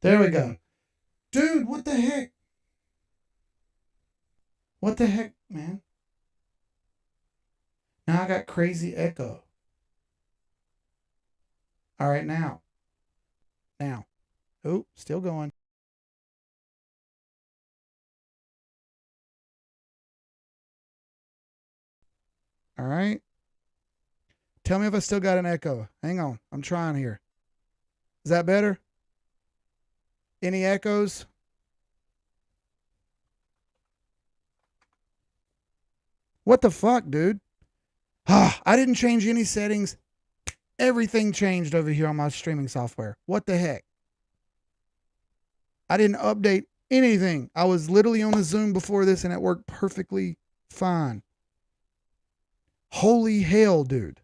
There we go. Dude, what the heck? What the heck, man? Now I got crazy echo. All right, now. Oh, still going. All right. Tell me if I still got an echo. Hang on. I'm trying here. Is that better? Any echoes? What the fuck, dude? I didn't change any settings. Everything changed over here on my streaming software. What the heck? I didn't update anything. I was literally on a Zoom before this and it worked perfectly fine. Holy hell, dude.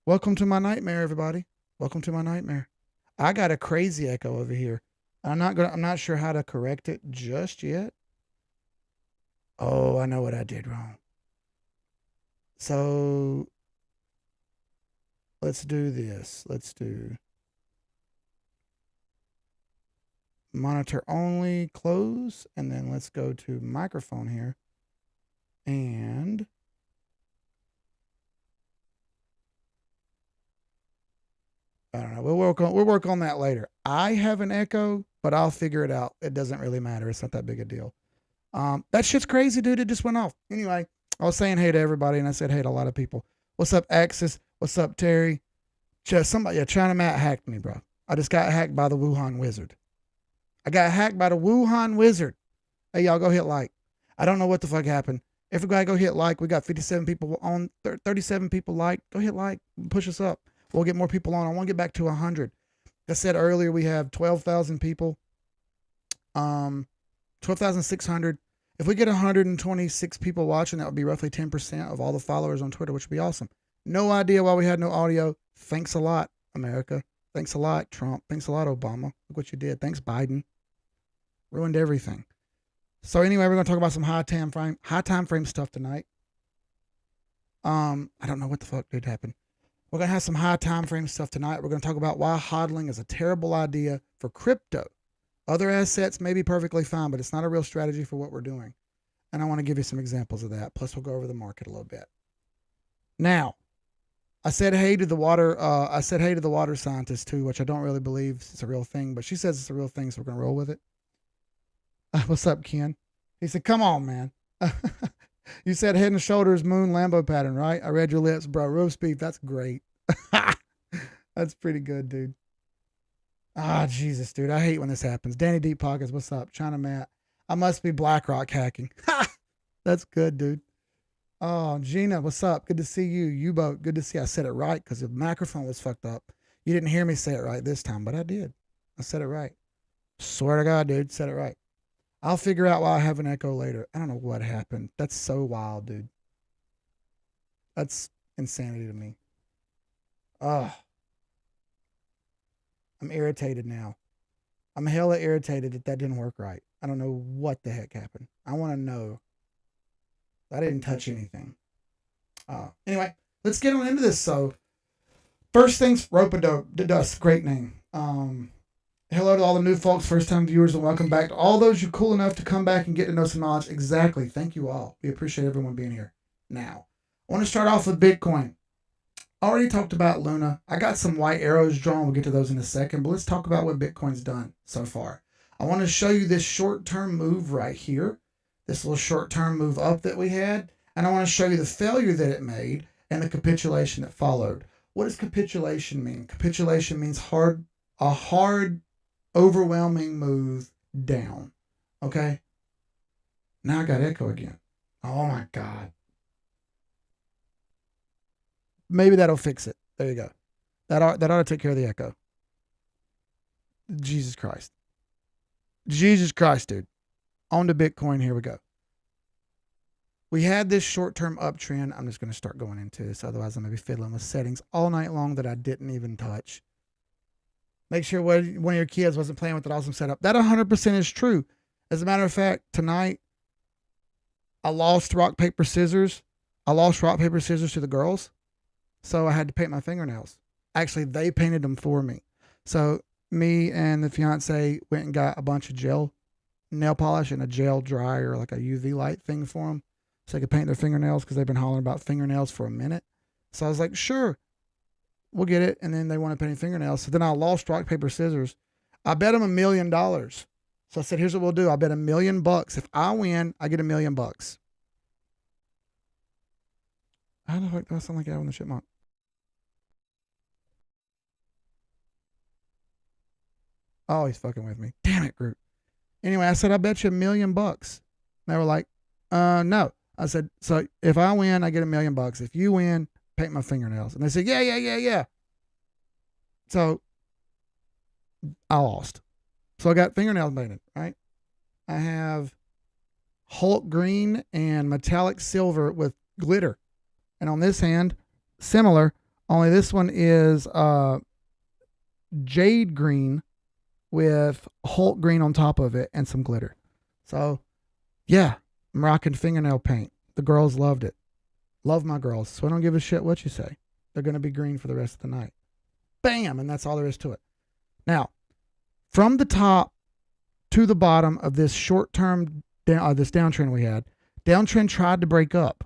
Welcome to my nightmare, everybody. Welcome to my nightmare. I got a crazy echo over here. I'm not sure how to correct it just yet. Oh, I know what I did wrong. So let's do this. Let's do monitor only, close, and then let's go to microphone here. And I don't know. We'll work on that later. I have an echo, but I'll figure it out. It doesn't really matter. It's not that big a deal. That shit's crazy, dude. It just went off. Anyway, I was saying hey to everybody, and I said hey to a lot of people. What's up, Axis? What's up, Terry? China Matt hacked me, bro. I just got hacked by the Wuhan Wizard. I got hacked by the Wuhan Wizard. Hey, y'all go hit like. I don't know what the fuck happened. Everybody go hit like. We got 57 people on, 37 people like. Go hit like. Push us up. We'll get more people on. I want to get back to 100. I said earlier we have 12,000 people. 12,600. If we get 126 people watching, that would be roughly 10% of all the followers on Twitter, which would be awesome. No idea why we had no audio. Thanks a lot, America. Thanks a lot, Trump. Thanks a lot, Obama. Look what you did. Thanks, Biden. Ruined everything. So anyway, we're going to talk about some high time frame stuff tonight. I don't know what the fuck did happen. We're going to have some high time frame stuff tonight. We're going to talk about why hodling is a terrible idea for crypto. Other assets may be perfectly fine, but it's not a real strategy for what we're doing. And I want to give you some examples of that. Plus, we'll go over the market a little bit. Now, I said hey to the water scientist too, which I don't really believe it's a real thing, but she says it's a real thing, so we're going to roll with it. What's up, Ken? He said, come on, man. You said head and shoulders, moon, Lambo pattern, right? I read your lips, bro. Roast beef, that's great. That's pretty good, dude. Ah, Jesus, dude. I hate when this happens. Danny Deep Pockets, what's up? China Matt. I must be BlackRock hacking. That's good, dude. Oh, Gina, what's up? Good to see you. U-boat, good to see you. I said it right because the microphone was fucked up. You didn't hear me say it right this time, but I did. I said it right. Swear to God, dude, said it right. I'll figure out why I have an echo later. I don't know what happened. That's so wild, dude. That's insanity to me. Ugh. I'm irritated now. I'm hella irritated that didn't work right. I don't know what the heck happened. I want to know. I didn't touch anything. Anyway, let's get on into this. So, first things, Rope-a-Dope. Dust, great name. Hello to all the new folks, first-time viewers, and welcome back to all those you cool enough to come back and get to know some knowledge. Exactly. Thank you all. We appreciate everyone being here. Now, I want to start off with Bitcoin. Already talked about Luna. I got some white arrows drawn. We'll get to those in a second, but let's talk about what Bitcoin's done so far. I want to show you this short-term move right here, this little short-term move up that we had, and I want to show you the failure that it made and the capitulation that followed. What does capitulation mean? Capitulation means a hard, overwhelming move down. Okay? Now I got echo again. Oh my God. Maybe that'll fix it. There you go. That ought to take care of the echo. Jesus Christ. Jesus Christ, dude. On to Bitcoin. Here we go. We had this short-term uptrend. I'm just going to start going into this. Otherwise, I'm going to be fiddling with settings all night long that I didn't even touch. Make sure one of your kids wasn't playing with that awesome setup. That 100% is true. As a matter of fact, tonight, I lost rock, paper, scissors. I lost rock, paper, scissors to the girls. So I had to paint my fingernails. Actually, they painted them for me. So me and the fiance went and got a bunch of gel nail polish and a gel dryer, like a UV light thing for them, so they could paint their fingernails because they've been hollering about fingernails for a minute. So I was like, sure, we'll get it. And then they want to paint fingernails. So then I lost rock, paper, scissors. I bet them $1 million. So I said, here's what we'll do. I bet $1 million. If I win, I get $1 million. How the fuck do I sound like Alvin the Chipmunk? Oh, he's fucking with me. Damn it, Groot. Anyway, I said, I bet you $1 million. They were like, no. I said, so if I win, I get $1 million. If you win, paint my fingernails. And they said, yeah. So I lost. So I got fingernails painted, right? I have Hulk green and metallic silver with glitter. And on this hand, similar, only this one is jade green with Hulk green on top of it and some glitter. So, yeah, I'm rocking fingernail paint. The girls loved it. Love my girls. So I don't give a shit what you say. They're going to be green for the rest of the night. Bam! And that's all there is to it. Now, from the top to the bottom of this short-term, this downtrend we had, downtrend tried to break up.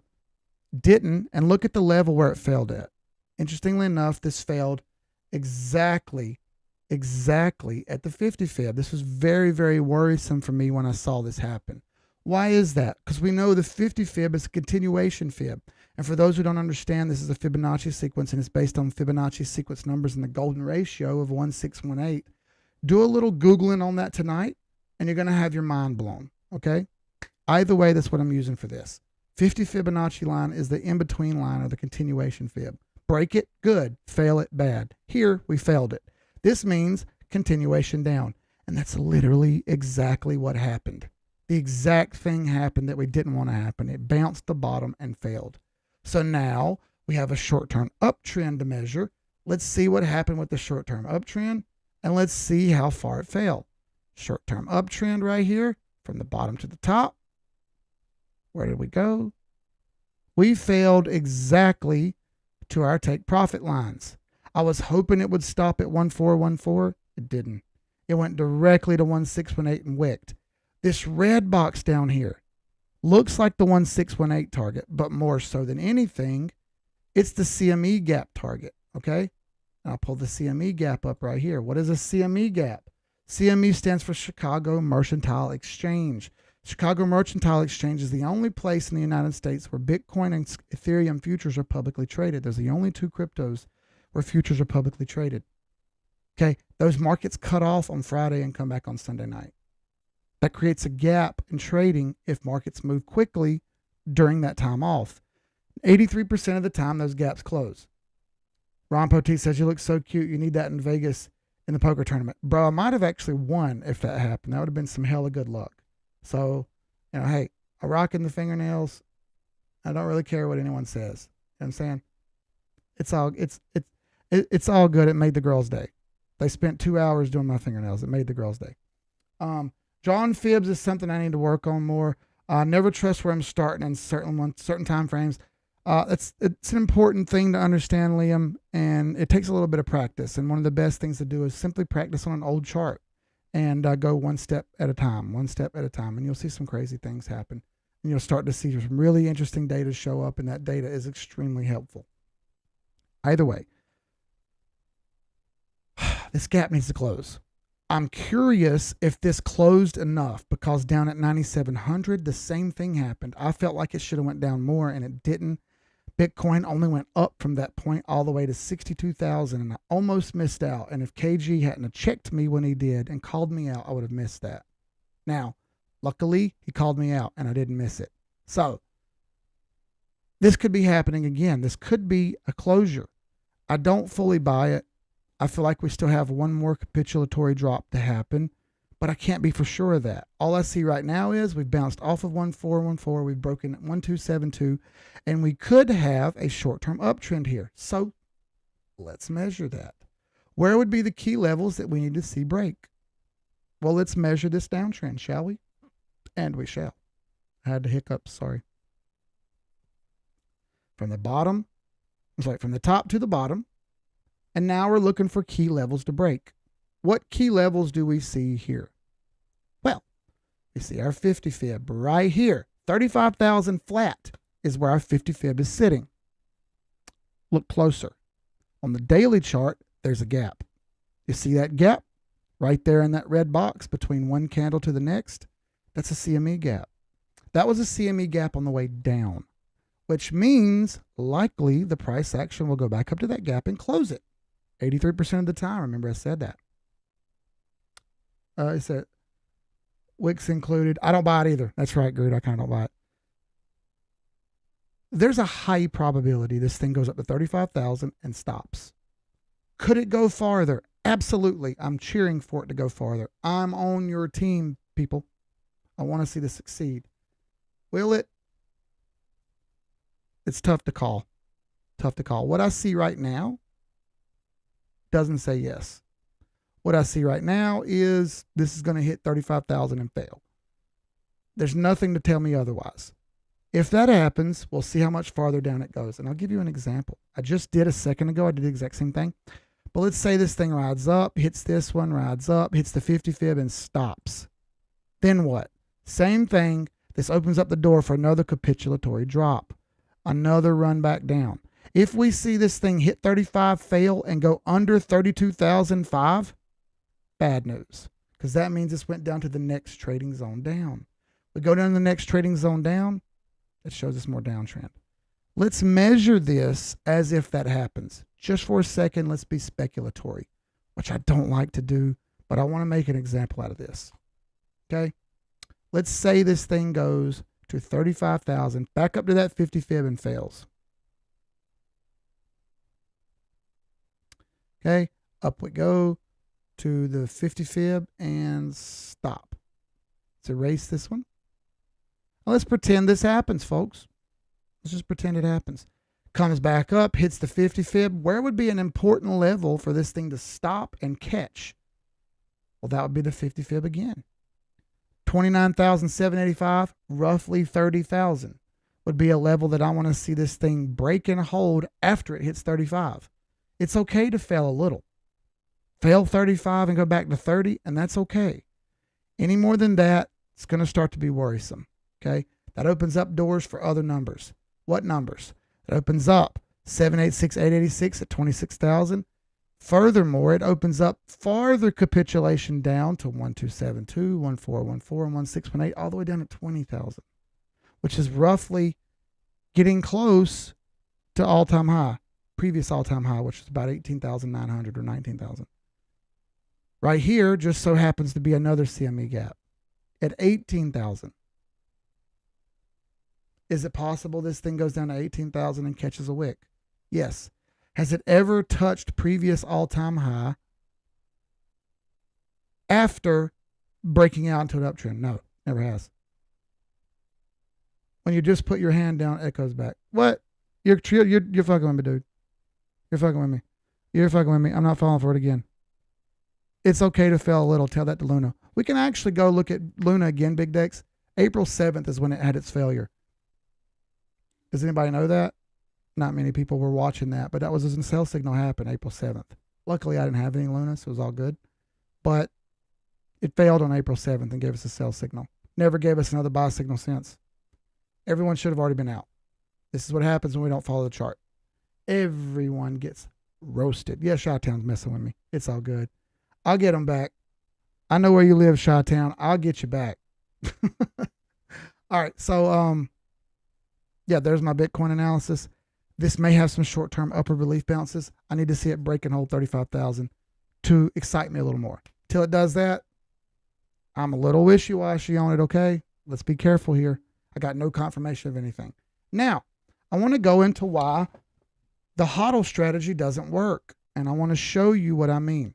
Didn't, and look at the level where it failed at. Interestingly enough, this failed exactly at the 50 fib. This was very, very worrisome for me when I saw this happen. Why is that? Because we know the 50 fib is a continuation fib. And for those who don't understand, this is a Fibonacci sequence, and it's based on Fibonacci sequence numbers and the golden ratio of 1618. Do a little Googling on that tonight, and you're going to have your mind blown, okay? Either way, that's what I'm using for this. 50 Fibonacci line is the in-between line or the continuation fib. Break it, good. Fail it, bad. Here, we failed it. This means continuation down. And that's literally exactly what happened. The exact thing happened that we didn't want to happen. It bounced the bottom and failed. So now we have a short-term uptrend to measure. Let's see what happened with the short-term uptrend, and let's see how far it fell. Short-term uptrend right here from the bottom to the top. Where did we go? We failed exactly to our take profit lines. I was hoping it would stop at 1414. It didn't. It went directly to 1618 and wicked. This red box down here looks like the 1618 target, but more so than anything, it's the CME gap target, okay? I'll pull the CME gap up right here. What is a CME gap? CME stands for Chicago Mercantile Exchange. Chicago Mercantile Exchange is the only place in the United States where Bitcoin and Ethereum futures are publicly traded. There's the only two cryptos where futures are publicly traded. Okay, those markets cut off on Friday and come back on Sunday night. That creates a gap in trading if markets move quickly during that time off. 83% of the time, those gaps close. Ron Poteet says, you look so cute. You need that in Vegas in the poker tournament. Bro, I might have actually won if that happened. That would have been some hella good luck. So, hey, I rock in the fingernails. I don't really care what anyone says. You know what I'm saying? It's all good. It made the girls' day. They spent 2 hours doing my fingernails. It made the girls' day. Drawing fibs is something I need to work on more. Never trust where I'm starting in certain time frames. It's an important thing to understand, Liam, and it takes a little bit of practice. And one of the best things to do is simply practice on an old chart and go one step at a time, and you'll see some crazy things happen. And you'll start to see some really interesting data show up, and that data is extremely helpful. Either way, this gap needs to close. I'm curious if this closed enough, because down at 9,700, the same thing happened. I felt like it should have went down more, and it didn't. Bitcoin only went up from that point all the way to 62,000, and I almost missed out. And if KG hadn't have checked me when he did and called me out, I would have missed that. Now, luckily, he called me out, and I didn't miss it. So, this could be happening again. This could be a closure. I don't fully buy it. I feel like we still have one more capitulatory drop to happen, but I can't be for sure of that. All I see right now is we've bounced off of 1414, we've broken 1272, and we could have a short-term uptrend here. So let's measure that. Where would be the key levels that we need to see break? Well, let's measure this downtrend, shall we? And we shall. I had the hiccups, sorry. From the top to the bottom. And now we're looking for key levels to break. What key levels do we see here? Well, we see our 50 fib right here. 35,000 flat is where our 50 fib is sitting. Look closer. On the daily chart, there's a gap. You see that gap right there in that red box between one candle to the next? That's a CME gap. That was a CME gap on the way down, which means likely the price action will go back up to that gap and close it. 83% of the time. Remember I said that. It said wicks included. I don't buy it either. That's right, Groot. I kind of don't buy it. There's a high probability this thing goes up to 35,000 and stops. Could it go farther? Absolutely. I'm cheering for it to go farther. I'm on your team, people. I want to see this succeed. Will it? It's tough to call. Tough to call. What I see right now doesn't say yes. What I see right now is this is going to hit 35,000 and fail. There's nothing to tell me otherwise. If that happens, we'll see how much farther down it goes. And I'll give you an example. I just did a second ago. I did the exact same thing. But let's say this thing rides up, hits this one, rides up, hits the 50 fib and stops. Then what? Same thing. This opens up the door for another capitulatory drop. Another run back down. If we see this thing hit 35, fail, and go under 32,005, bad news. Because that means this went down to the next trading zone down. We go down to the next trading zone down, it shows us more downtrend. Let's measure this as if that happens. Just for a second, let's be speculatory, which I don't like to do, but I want to make an example out of this. Okay? Let's say this thing goes to 35,000, back up to that 50 fib and fails. Okay? Up we go to the 50 fib and stop. Let's erase this one. Now let's pretend this happens, folks. Let's just pretend it happens. Comes back up, hits the 50 fib. Where would be an important level for this thing to stop and catch? Well, that would be the 50 fib again. 29,785, roughly 30,000 would be a level that I want to see this thing break and hold after it hits 35. It's okay to fail a little. Fail 35 and go back to 30, and that's okay. Any more than that, it's going to start to be worrisome. Okay? That opens up doors for other numbers. What numbers? It opens up 786,886 at 26,000. Furthermore, it opens up farther capitulation down to 1272, 1414, and 1618, all the way down to 20,000, which is roughly getting close to all-time high, previous all-time high, which is about 18,900 or 19,000. Right here just so happens to be another CME gap at 18,000. Is it possible this thing goes down to 18,000 and catches a wick? Yes. Has it ever touched previous all-time high after breaking out into an uptrend? No, never has. When you just put your hand down, it goes back. What? You're fucking with me, dude. You're fucking with me. You're fucking with me. I'm not falling for it again. It's okay to fail a little. Tell that to Luna. We can actually go look at Luna again, Big Dex. April 7th is when it had its failure. Does anybody know that? Not many people were watching that, but that was a sell signal happen April 7th. Luckily, I didn't have any Luna, so it was all good. But it failed on April 7th and gave us a sell signal. Never gave us another buy signal since. Everyone should have already been out. This is what happens when we don't follow the chart. Everyone gets roasted. Yeah, Chi-Town's messing with me. It's all good. I'll get them back. I know where you live, Chi-Town. I'll get you back. All right, so yeah, there's my Bitcoin analysis. This may have some short-term upward relief bounces. I need to see it break and hold 35,000 to excite me a little more. Till it does that, I'm a little wishy-washy on it, okay? Let's be careful here. I got no confirmation of anything. Now, I want to go into why the HODL strategy doesn't work, and I want to show you what I mean.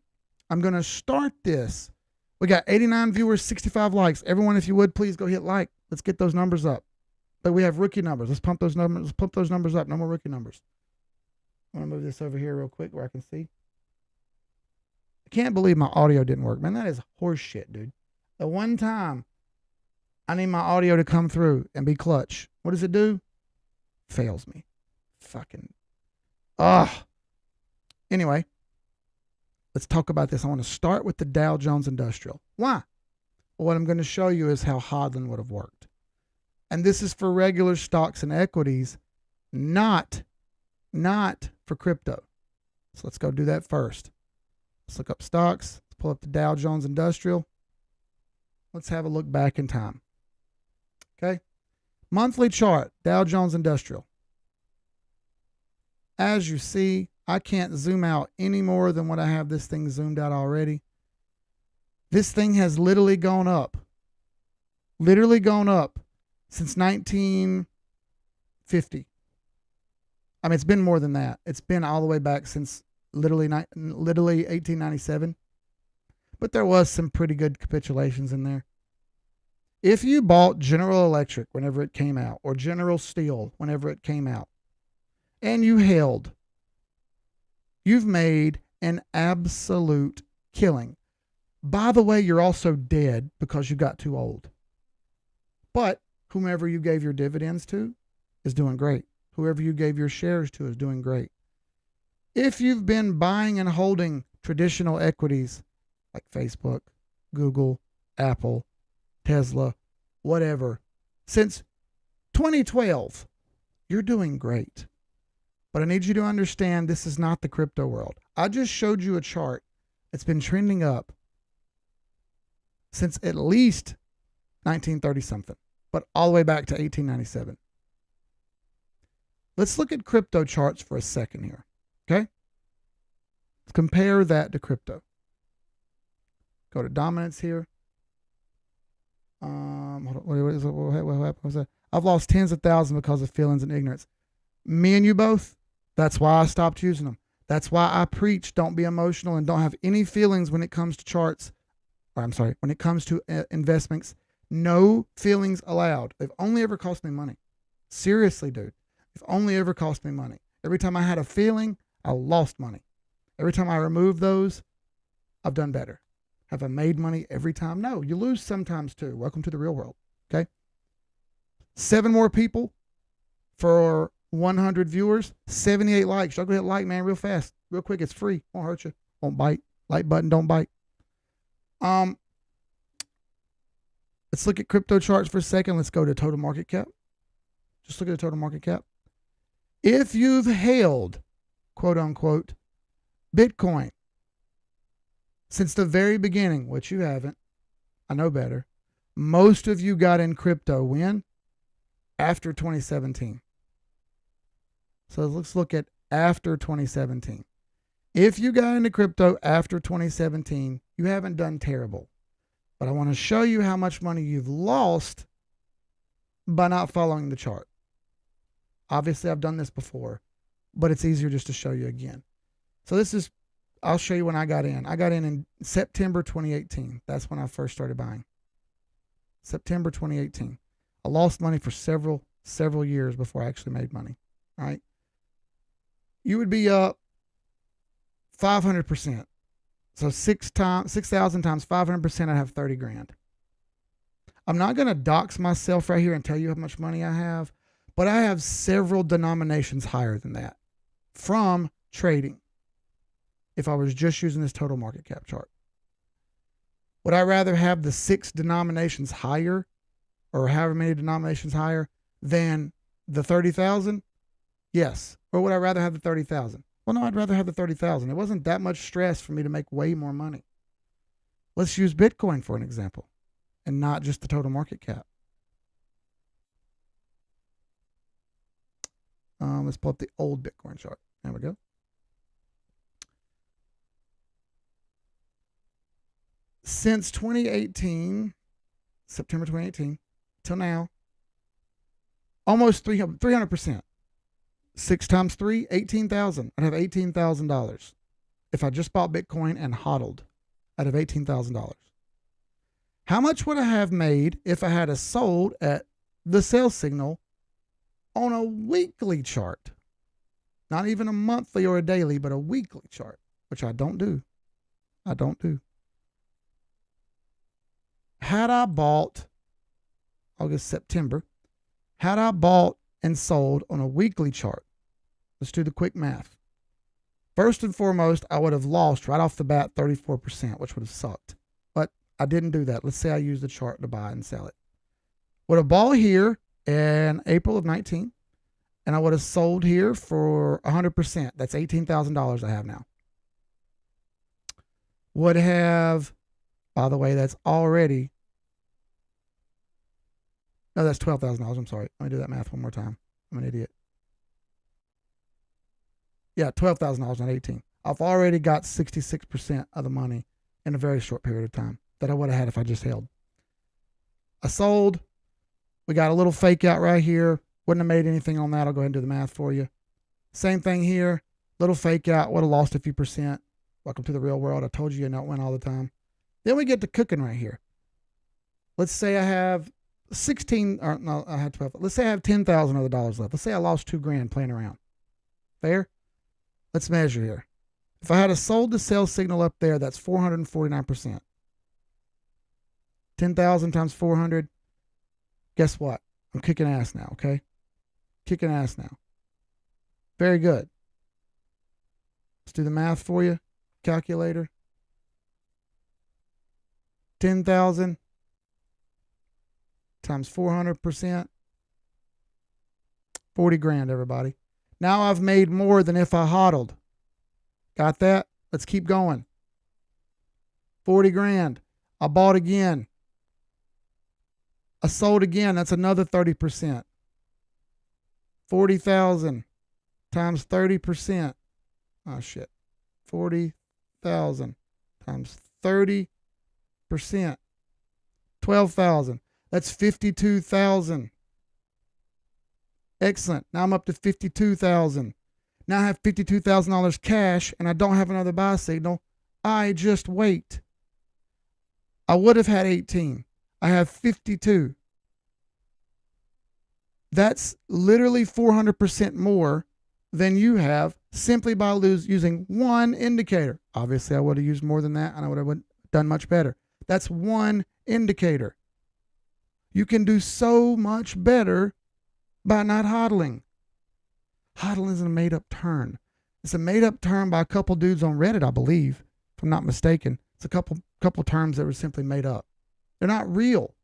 I'm going to start this. We got 89 viewers, 65 likes. Everyone, if you would, please go hit like. Let's get those numbers up. But we have rookie numbers. Let's pump those numbers. Let's pump those numbers up. No more rookie numbers. I'm going to move this over here real quick where I can see. I can't believe my audio didn't work. Man, that is horse shit, dude. The one time I need my audio to come through and be clutch. What does it do? Fails me. Fucking. Ugh. Anyway, Let's talk about this. I want to start with the Dow Jones Industrial. Why? Well, what I'm going to show you is how HODLing would have worked. And this is for regular stocks and equities, not for crypto. So let's go do that first. Let's look up stocks. Let's pull up the Dow Jones Industrial. Let's have a look back in time. Okay. Monthly chart, Dow Jones Industrial. As you see, I can't zoom out any more than what I have this thing zoomed out already. This thing has literally gone up. Literally gone up since 1950. I mean, it's been more than that. It's been all the way back since literally 1897. But there was some pretty good capitulations in there. If you bought General Electric whenever it came out, or General Steel whenever it came out, and you held, you've made an absolute killing. By the way, you're also dead because you got too old. But whomever you gave your dividends to is doing great. Whoever you gave your shares to is doing great. If you've been buying and holding traditional equities like Facebook, Google, Apple, Tesla, whatever, since 2012, you're doing great. But I need you to understand this is not the crypto world. I just showed you a chart that's been trending up since at least 1930 something, but all the way back to 1897. Let's look at crypto charts for a second here. Okay? Let's compare that to crypto. Go to dominance here. Hold on. What was that? I've lost tens of thousands because of feelings and ignorance. Me and you both. That's why I stopped using them. That's why I preach don't be emotional and don't have any feelings when it comes to charts. Or I'm sorry, when it comes to investments. No feelings allowed. They've only ever cost me money. Seriously, dude. They've only ever cost me money. Every time I had a feeling, I lost money. Every time I removed those, I've done better. Have I made money every time? No, you lose sometimes too. Welcome to the real world. Okay. 7 more people for 100 viewers, 78 likes. Y'all go hit like, man, real fast, real quick. It's free. Won't hurt you. Won't bite. Like button, don't bite. Let's look at crypto charts for a second. Let's go to total market cap. Just look at the total market cap. If you've held, quote unquote, Bitcoin since the very beginning, which you haven't, I know better. Most of you got in crypto when? After 2017. So let's look at after 2017. If you got into crypto after 2017, you haven't done terrible. But I want to show you how much money you've lost by not following the chart. Obviously, I've done this before, but it's easier just to show you again. So this is, I'll show you when I got in. I got in September 2018. That's when I first started buying. September 2018. I lost money for several years before I actually made money. All right. You would be up 500%. So 6,000 times 500%, I'd have 30 grand. I'm not going to dox myself right here and tell you how much money I have, but I have several denominations higher than that from trading. If I was just using this total market cap chart, would I rather have the 6 denominations higher, or however many denominations higher than the 30,000? Yes. Or would I rather have the 30,000? Well, no, I'd rather have the 30,000. It wasn't that much stress for me to make way more money. Let's use Bitcoin for an example and not just the total market cap. Let's pull up the old Bitcoin chart. There we go. Since 2018, September 2018, till now, almost 300%. 6 times 3, 18,000. I'd have $18,000. If I just bought Bitcoin and hodled, I'd have $18,000. How much would I have made if I had sold at the sell signal on a weekly chart? Not even a monthly or a daily, but a weekly chart, which I don't do. I don't do. Had I bought August, September, and sold on a weekly chart, let's do the quick math. First and foremost, I would have lost right off the bat 34%, which would have sucked. But I didn't do that. Let's say I used the chart to buy and sell it. Would have bought here in April of 19, and I would have sold here for 100%. That's $18,000 I have now. Would have, by the way, that's already, no, that's $12,000. I'm sorry. Let me do that math one more time. I'm an idiot. Yeah, $12,000, not 18. I've already got 66% of the money in a very short period of time that I would have had if I just held. I sold. We got a little fake out right here. Wouldn't have made anything on that. I'll go ahead and do the math for you. Same thing here. Little fake out. Would have lost a few percent. Welcome to the real world. I told you don't win all the time. Then we get to cooking right here. Let's say I have 16, or no, I had 12. Let's say I have $10,000 of the dollars left. Let's say I lost $2,000 playing around. Fair? Let's measure here. If I had a sold to sell signal up there, that's 449%. 10,000 times 400. Guess what? I'm kicking ass now, okay? Kicking ass now. Very good. Let's do the math for you. Calculator. 10,000 times 400%. 40 grand, everybody. Now I've made more than if I hodled. Got that? Let's keep going. 40 grand. I bought again. I sold again. That's another 30%. 40,000 times 30%. Oh, shit. 40,000 times 30%. 12,000. That's 52,000. Excellent. Now I'm up to 52,000. Now I have $52,000 cash and I don't have another buy signal. I just wait. I would have had 18. I have 52. That's literally 400% more than you have simply by using one indicator. Obviously, I would have used more than that and I would have done much better. That's one indicator. You can do so much better by not hodling. Hodling is a made-up term. It's a made-up term by a couple dudes on Reddit, I believe, if I'm not mistaken. It's a couple terms that were simply made up. They're not real.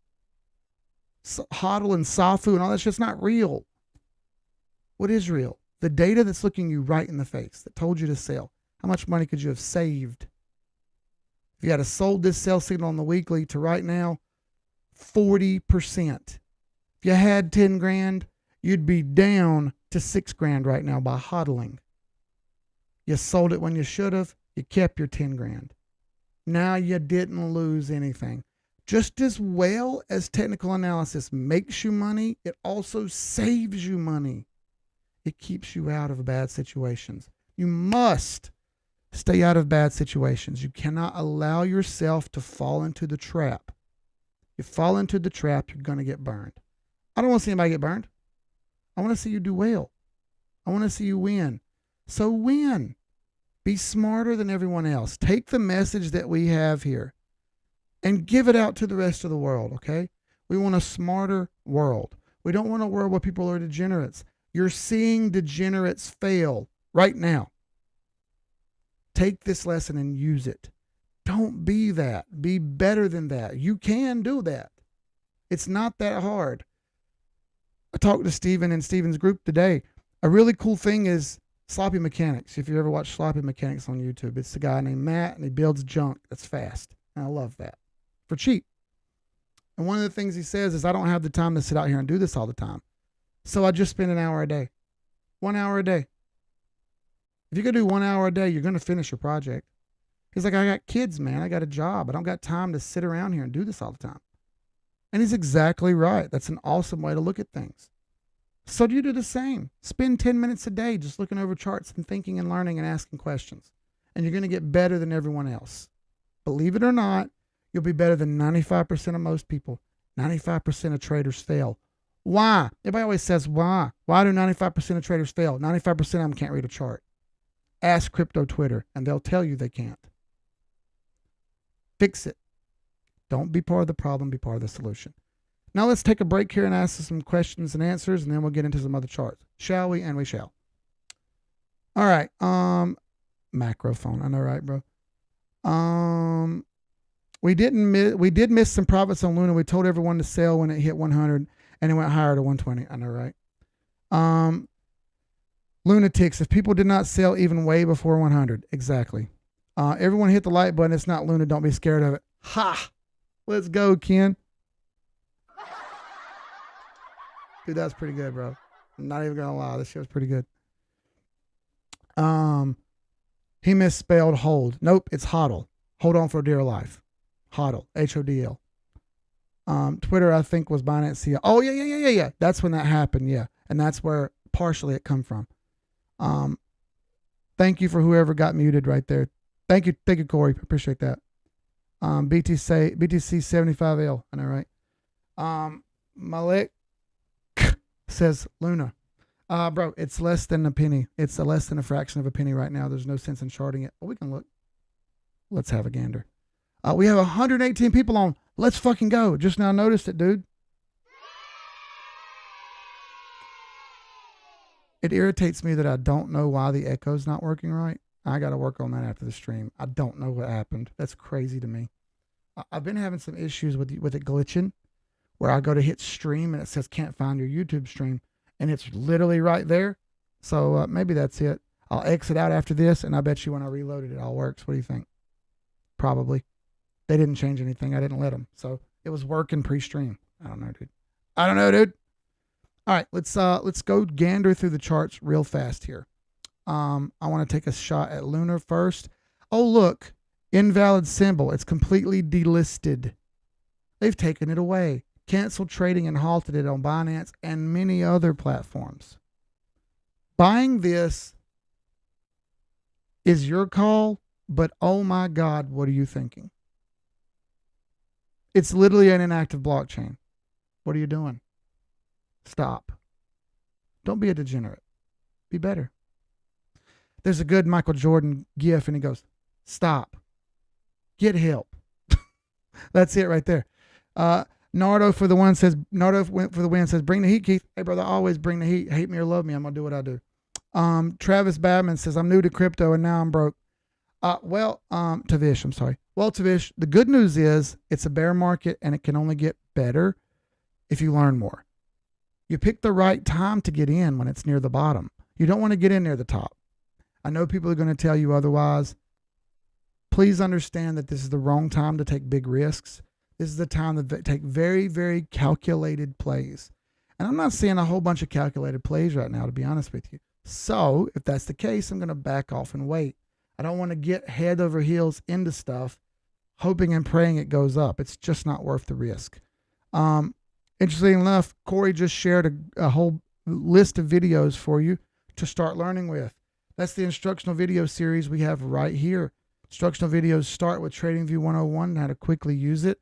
HODL and SAFU and all that's just not real. What is real? The data that's looking you right in the face, that told you to sell. How much money could you have saved? If you had sold this sell signal on the weekly to right now, 40%. If you had 10 grand, you'd be down to 6 grand right now by hodling. You sold it when you should have. You kept your 10 grand. Now you didn't lose anything. Just as well as technical analysis makes you money, it also saves you money. It keeps you out of bad situations. You must stay out of bad situations. You cannot allow yourself to fall into the trap. You fall into the trap, you're going to get burned. I don't want to see anybody get burned. I want to see you do well. I want to see you win. So win. Be smarter than everyone else. Take the message that we have here and give it out to the rest of the world, okay? We want a smarter world. We don't want a world where people are degenerates. You're seeing degenerates fail right now. Take this lesson and use it. Don't be that. Be better than that. You can do that. It's not that hard. I talked to Steven in Steven's group today. A really cool thing is Sloppy Mechanics. If you ever watch Sloppy Mechanics on YouTube, it's a guy named Matt and he builds junk that's fast. And I love that. For cheap. And one of the things he says is, I don't have the time to sit out here and do this all the time. So I just spend an hour a day. 1 hour a day. If you could do 1 hour a day, you're going to finish your project. He's like, I got kids, man. I got a job. I don't got time to sit around here and do this all the time. And he's exactly right. That's an awesome way to look at things. So do you do the same. Spend 10 minutes a day just looking over charts and thinking and learning and asking questions. And you're going to get better than everyone else. Believe it or not, you'll be better than 95% of most people. 95% of traders fail. Why? Everybody always says, why? Why do 95% of traders fail? 95% of them can't read a chart. Ask crypto Twitter, and they'll tell you they can't. Fix it. Don't be part of the problem, be part of the solution. Now let's take a break here and ask some questions and answers, and then we'll get into some other charts. Shall we? And we shall. All right. Macro phone. I know, right, bro? We did miss some profits on Lunar. We told everyone to sell when it hit 100 and it went higher to 120. I know, right? Lunatics. If people did not sell even way before 100. Exactly. Everyone hit the like button. It's not Luna. Don't be scared of it. Ha! Let's go, Ken. Dude, that's pretty good, bro. I'm not even gonna lie. This shit was pretty good. He misspelled hold. Nope, it's HODL. Hold on for dear life. HODL. HODL. Twitter, I think, was Binance CL. Oh, yeah. That's when that happened, yeah. And that's where partially it come from. Thank you for whoever got muted right there. Thank you, Corey. Appreciate that. BTC 75L. I know, right? Malik says Luna. Bro, it's less than a penny. It's less than a fraction of a penny right now. There's no sense in charting it. But we can look. Let's have a gander. We have 118 people on. Let's fucking go. Just now noticed it, dude. It irritates me that I don't know why the echo's not working right. I got to work on that after the stream. I don't know what happened. That's crazy to me. I've been having some issues with it glitching, where I go to hit stream and it says can't find your YouTube stream, and it's literally right there. So maybe that's it. I'll exit out after this, and I bet you when I reload it, it all works. What do you think? Probably. They didn't change anything. I didn't let them. So it was working pre-stream. I don't know, dude. All right, let's go gander through the charts real fast here. I want to take a shot at Lunar first. Oh, look, invalid symbol. It's completely delisted. They've taken it away, canceled trading and halted it on Binance and many other platforms. Buying this is your call, but oh my God, what are you thinking? It's literally an inactive blockchain. What are you doing? Stop. Don't be a degenerate. Be better. There's a good Michael Jordan gif, and he goes, stop. Get help. That's it right there. Nardo for the win says, bring the heat, Keith. Hey, brother, always bring the heat. Hate me or love me, I'm going to do what I do. Travis Badman says, I'm new to crypto and now I'm broke. Tavish, I'm sorry. Well, Tavish, the good news is it's a bear market and it can only get better if you learn more. You pick the right time to get in when it's near the bottom. You don't want to get in near the top. I know people are going to tell you otherwise. Please understand that this is the wrong time to take big risks. This is the time to take very, very calculated plays. And I'm not seeing a whole bunch of calculated plays right now, to be honest with you. So if that's the case, I'm going to back off and wait. I don't want to get head over heels into stuff, hoping and praying it goes up. It's just not worth the risk. Interesting enough, Corey just shared a whole list of videos for you to start learning with. That's the instructional video series we have right here. Instructional videos start with TradingView 101 and how to quickly use it.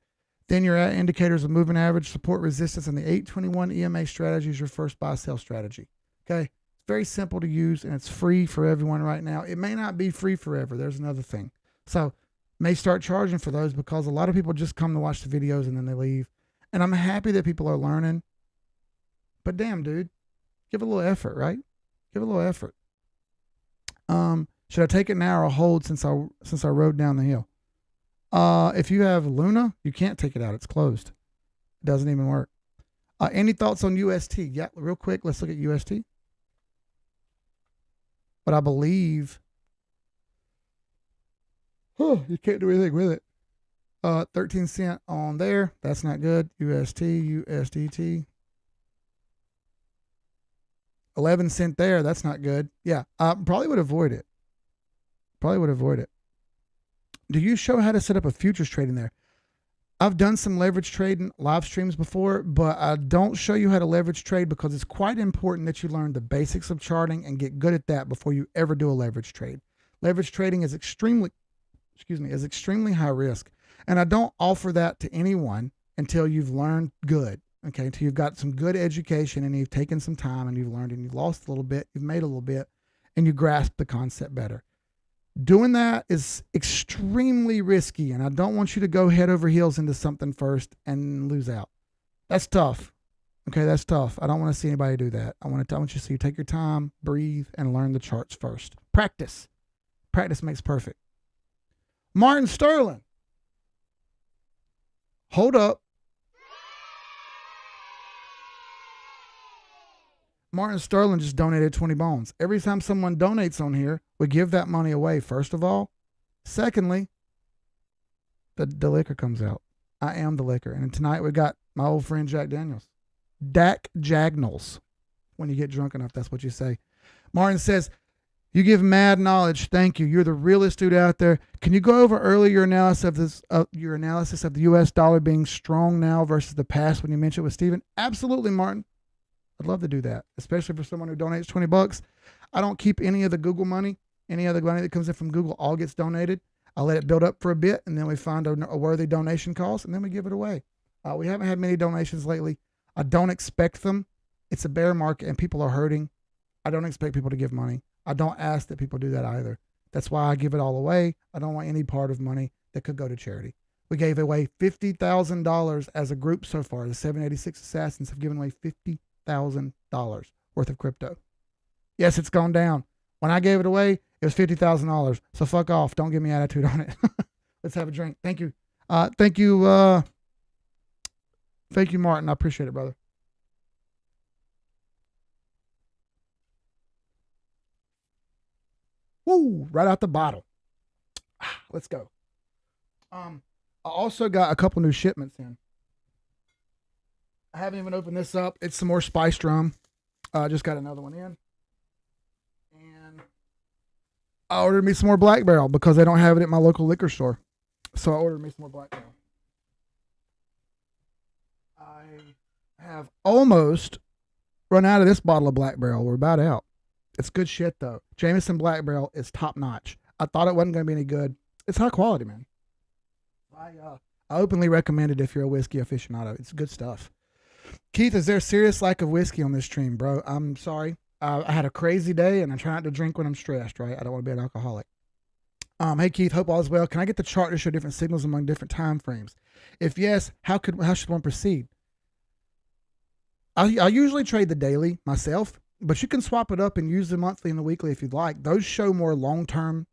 Then your indicators of moving average, support resistance, and the 821 EMA strategy is your first buy-sell strategy. Okay? It's very simple to use, and it's free for everyone right now. It may not be free forever. There's another thing. So may start charging for those because a lot of people just come to watch the videos and then they leave. And I'm happy that people are learning. But damn, dude, give a little effort, right? Give a little effort. Should I take it now or hold since I rode down the hill? If you have Luna, you can't take it out. It's closed. It doesn't even work. Any thoughts on UST? Yeah, real quick, let's look at UST. But I believe you can't do anything with it. 13 cent on there. That's not good. USDT. 11 cent there. That's not good. Yeah, probably would avoid it. Do you show how to set up a futures trading there? I've done some leverage trading live streams before, but I don't show you how to leverage trade because it's quite important that you learn the basics of charting and get good at that before you ever do a leverage trade. Leverage trading is extremely high risk. And I don't offer that to anyone until you've learned good, okay? Until you've got some good education and you've taken some time and you've learned and you've lost a little bit, you've made a little bit, and you grasp the concept better. Doing that is extremely risky, and I don't want you to go head over heels into something first and lose out. That's tough, okay? That's tough. I don't want to see anybody do that. I want you to see you take your time, breathe, and learn the charts first. Practice. Practice makes perfect. Martin Sterling. Hold up. Martin Sterling just donated 20 bones. Every time someone donates on here, we give that money away, first of all. Secondly, the liquor comes out. I am the liquor. And tonight we got my old friend Jack Daniels. Dak Jagnals. When you get drunk enough, that's what you say. Martin says, you give mad knowledge. Thank you. You're the realest dude out there. Can you go over earlier your analysis of the US dollar being strong now versus the past when you mentioned it with Steven? Absolutely, Martin. I'd love to do that, especially for someone who donates 20 bucks. I don't keep any of the Google money. Any other money that comes in from Google all gets donated. I let it build up for a bit, and then we find a worthy donation cause, and then we give it away. We haven't had many donations lately. I don't expect them. It's a bear market, and people are hurting. I don't expect people to give money. I don't ask that people do that either. That's why I give it all away. I don't want any part of money that could go to charity. We gave away $50,000 as a group so far. The 786 Assassins have given away $50,000 worth of crypto. Yes, it's gone down. When I gave it away, it was $50,000. So fuck off. Don't give me attitude on it. Let's have a drink. Thank you. Thank you, Martin. I appreciate it, brother. Woo, right out the bottle. Let's go. I also got a couple new shipments in. I haven't even opened this up. It's some more spiced rum. Just got another one in. And I ordered me some more Black Barrel because they don't have it at my local liquor store. So I ordered me some more Black Barrel. I have almost run out of this bottle of Black Barrel. We're about out. It's good shit, though. Jameson Black Barrel is top notch. I thought it wasn't going to be any good. It's high quality, man. I openly recommend it if you're a whiskey aficionado. It's good stuff. Keith, is there a serious lack of whiskey on this stream, bro? I'm sorry. I had a crazy day, and I try not to drink when I'm stressed, right? I don't want to be an alcoholic. Hey, Keith, hope all is well. Can I get the chart to show different signals among different time frames? If yes, how should one proceed? I usually trade the daily myself, but you can swap it up and use the monthly and the weekly if you'd like. Those show more long-term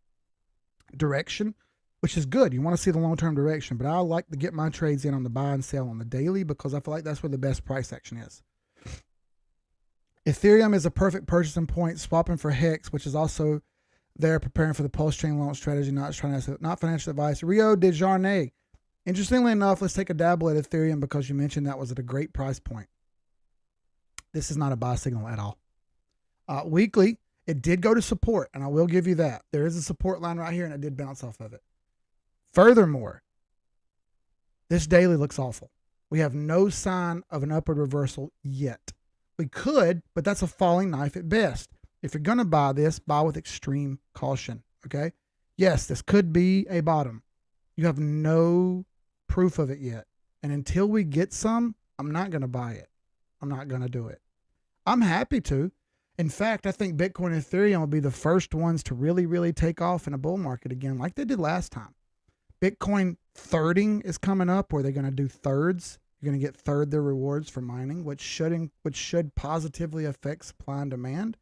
direction, which is good. You want to see the long-term direction, but I like to get my trades in on the buy and sell on the daily because I feel like that's where the best price action is. Ethereum is a perfect purchasing point, swapping for Hex, which is also there preparing for the pulse chain launch strategy, not financial advice. Rio de Jarnay. Interestingly enough, let's take a dabble at Ethereum because you mentioned that was at a great price point. This is not a buy signal at all. Weekly, it did go to support, and I will give you that. There is a support line right here, and it did bounce off of it. Furthermore, this daily looks awful. We have no sign of an upward reversal yet. We could, but that's a falling knife at best. If you're going to buy this, buy with extreme caution, okay? Yes, this could be a bottom. You have no proof of it yet. And until we get some, I'm not going to buy it. I'm not going to do it. I'm happy to. In fact, I think Bitcoin and Ethereum will be the first ones to really, really take off in a bull market again, like they did last time. Bitcoin thirding is coming up, where they're going to do thirds. You're going to get third their rewards for mining, which should positively affect supply and demand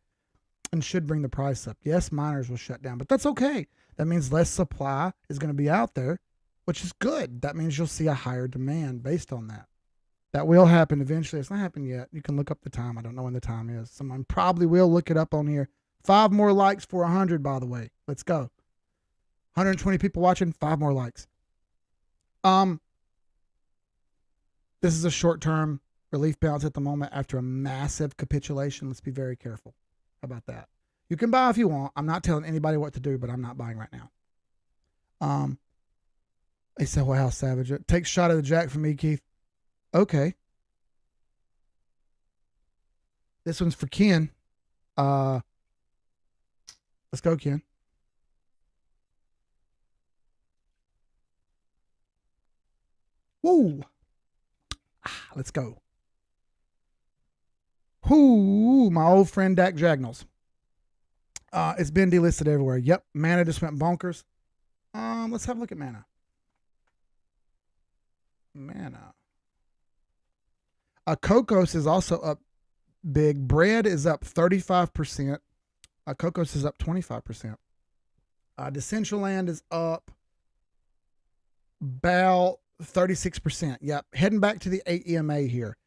and should bring the price up. Yes, miners will shut down, but that's okay. That means less supply is going to be out there, which is good. That means you'll see a higher demand based on that. That will happen eventually. It's not happened yet. You can look up the time. I don't know when the time is. Someone probably will look it up on here. 5 more likes for 100, by the way. Let's go. 120 people watching, 5 more likes. This is a short-term relief bounce at the moment after a massive capitulation. Let's be very careful about that. You can buy if you want. I'm not telling anybody what to do, but I'm not buying right now. He said, wow, savage. Take a shot of the Jack from me, Keith. Okay. This one's for Ken. Let's go, Ken. Woo. Let's go. Whoo, my old friend Dak Jagnals. It's been delisted everywhere. Yep, Mana just went bonkers. Let's have a look at Mana. Mana. Cocos is also up big. Bread is up 35%. Cocos is up 25%. Decentraland is up about 36%. Yep. Heading back to the 8 EMA here.